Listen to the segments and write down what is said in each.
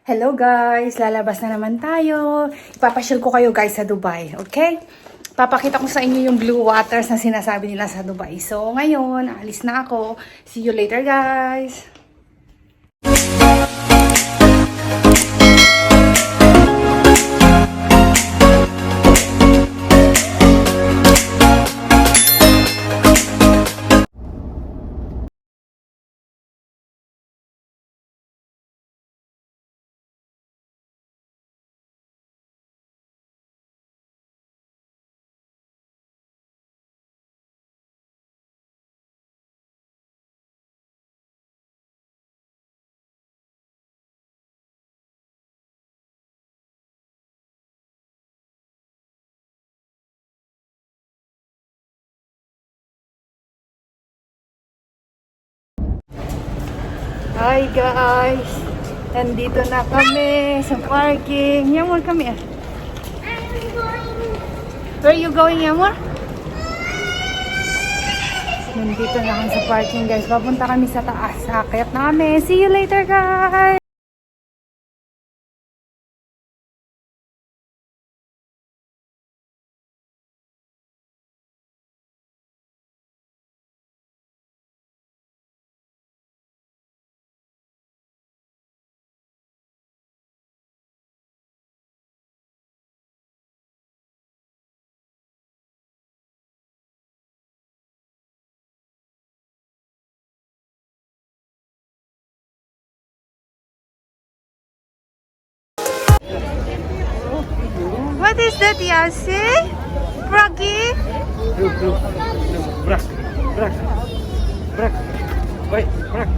Hello guys! Lalabas na naman tayo. Ipapasyal ko kayo guys sa Dubai, okay? Papakita ko sa inyo yung blue waters na sinasabi nila sa Dubai. So ngayon, alis na ako. See you later guys! Hi guys! Nandito na kami sa parking. Yamor, come here. Where are you going, Yamor? Nandito na kami sa parking guys. Papunta kami sa taas. Akyat na kami. See you later guys! What is that, Yasi? Froggy? Brak, brak, brak, wait, brak.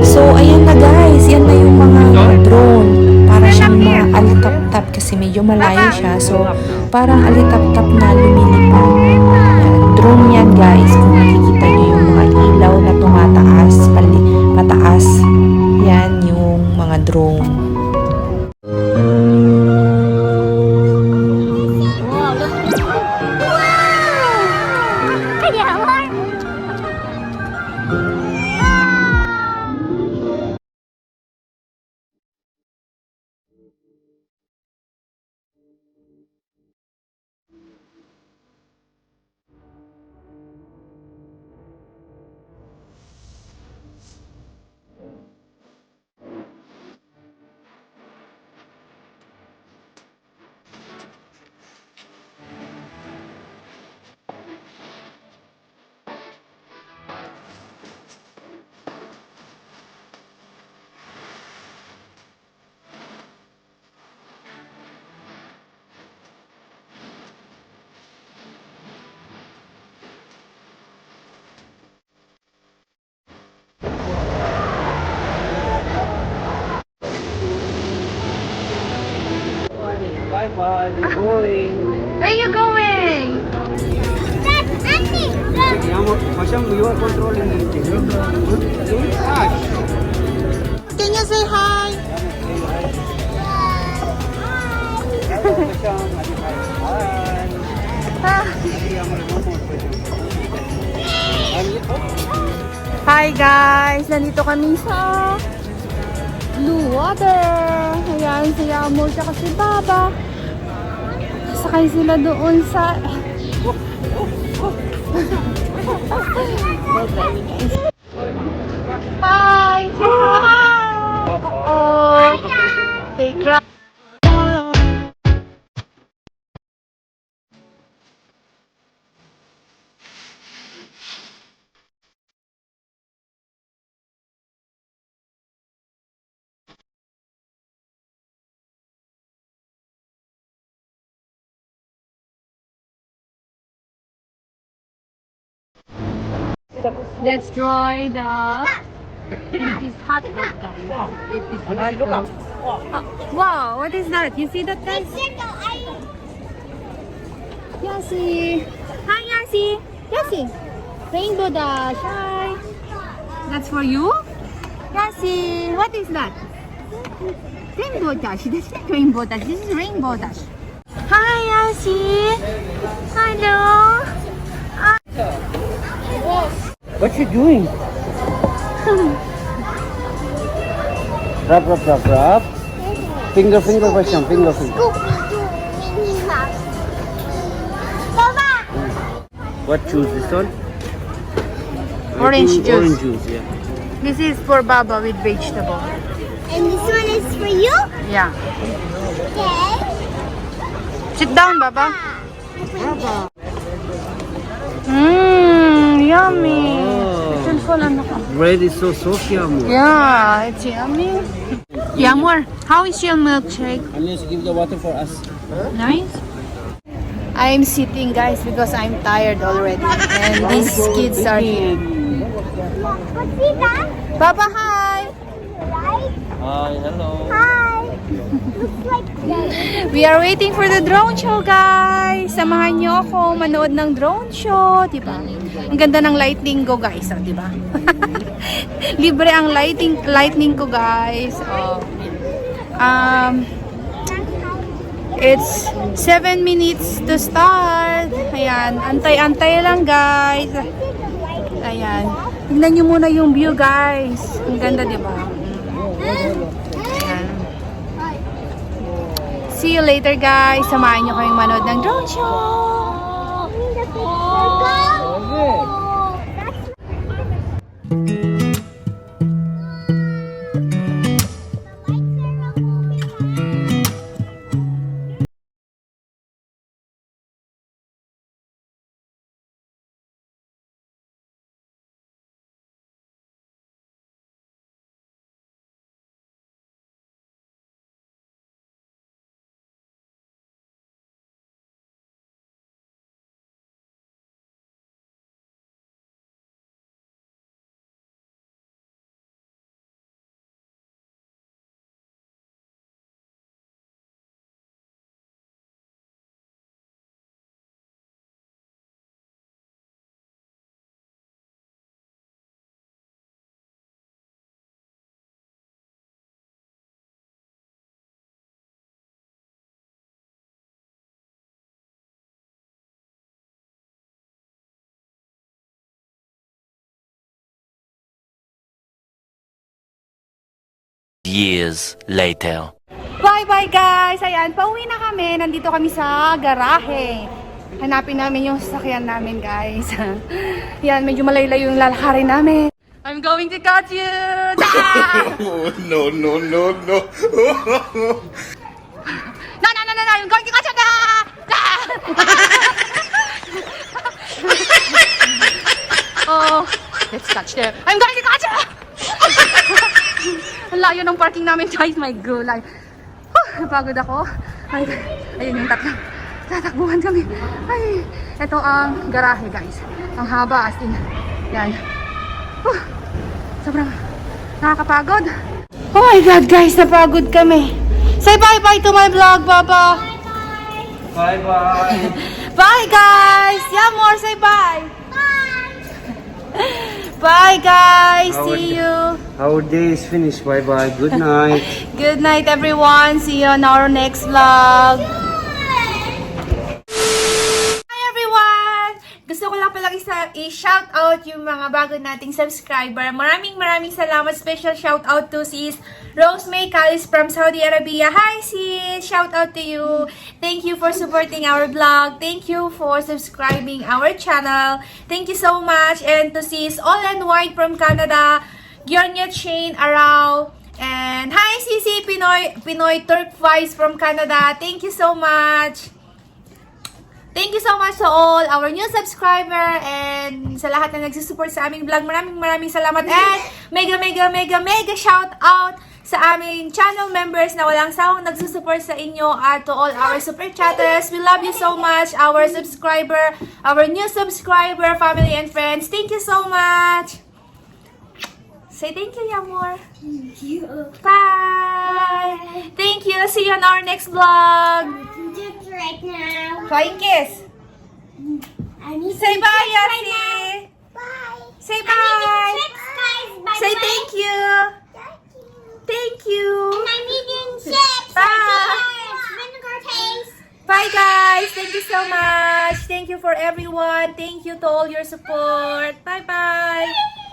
So, ayan na guys. Yan na yung mga drone. Para siyang mga alitap-tap kasi medyo malayo siya. So, parang alitap-tap na lumilipad. Yan, drone yan guys. Kung makikita nyo yung mga ilaw na tumataas, pataas. Yan yung mga drone. Bye-bye, we're going. Where are you going? Masham, you are controlling this thing. Can you say hi? Hi guys! Nandito kami sa Blue Water. Ayan, si Yamor siya kasi Baba. Sakay sila doon sa... Hi! Oh! Take care. Let's try the... It is hot vodka. It is hot. Wow, what is that? You see that guys? Yasi. Hi Yasi. Yasi. Rainbow Dash. Hi. That's for you? Yasi. What is that? Rainbow Dash. This is Rainbow Dash. This is Rainbow Dash. Hi Yasi. What you doing? Rub, rub, rub, rub. Finger, finger, Basyam. Finger, finger. What juice this one? Orange juice. Orange juice, yeah. This is for Baba with vegetable. And this one is for you? Yeah. Okay. Sit down, Baba. Mmm, yummy. Oh. Bread is so soft, Yamur. Yeah, it's yummy. Yamur, how is your milkshake? And let's give the water for us. Nice. I'm sitting, guys, because I'm tired already. And these kids are here. What's that? Baba, hi! Right? Hi, hello. Hi. Looks like that. We are waiting for the drone show, guys. Samahan niyo ako manood ng drone show, di ba? Ang ganda ng lighting ko, guys, oh, di ba? Libre ang lightning ko, guys. Oh. It's 7 minutes to start. Ayan, antay-antay lang, guys. Ayan. Tingnan niyo muna yung view, guys. Ang ganda, di ba? Ayan. See you later, guys. Samahan niyo kayong manood ng drone show. Years later. Bye-bye, guys. Ayan, pauwi na kami. Nandito kami sa garahe. Hanapin namin yung sasakyan namin, guys. Yan, medyo malayo-layo yung lalakarin namin. I'm going to catch you! Oh, no, no, no, no. No, no, no, no, no! I'm going to catch you! Oh, let's catch there. I'm going to catch you! Ang layo ng parking namin, guys. My gulay. Napagod ako. Ay, ayun yung tatlo. Tatakbuhan kami. Ay, ito ang garahe, guys. Ang haba, as in. Yan. Sobrang nakakapagod. Oh my God, guys. Napagod kami. Say bye-bye to my vlog, Baba. Bye-bye. Bye, guys. Yeah, more. Say bye. Bye, guys. See you. Our day is finished. Bye-bye. Good night. Good night, everyone. See you on our next vlog. Hi, everyone! Gusto ko lang palang i-shout out yung mga bago nating subscriber. Maraming salamat. Special shout out to sis Rose May Kalis from Saudi Arabia. Hi, sis! Shout out to you. Thank you for supporting our vlog. Thank you for subscribing our channel. Thank you so much. And to sis All and White from Canada, Gyornya Chain Arao. And hi, Sisi Pinoy Turk Vice from Canada. Thank you so much. Thank you so much to all our new subscriber and sa lahat na nagsusupport sa aming vlog. Maraming salamat and mega shout out sa aming channel members na walang sawang nagsusupport sa inyo at to all our super chatters. We love you so much, our subscriber, our new subscriber, family and friends. Thank you so much. Say thank you, Yamor. Thank you. Bye. Thank you. See you on our next vlog. Just right now. Flying kiss. I need Say some bye, chips right Yasi. now. Bye. Say I need some bye. chips, guys. By Say the way. thank you. Thank you. Thank you. And I'm eating chips. Bye. Vinegar taste. Bye, guys. Thank you so much. much. Thank you for everyone. Thank you to all your support. Bye-bye.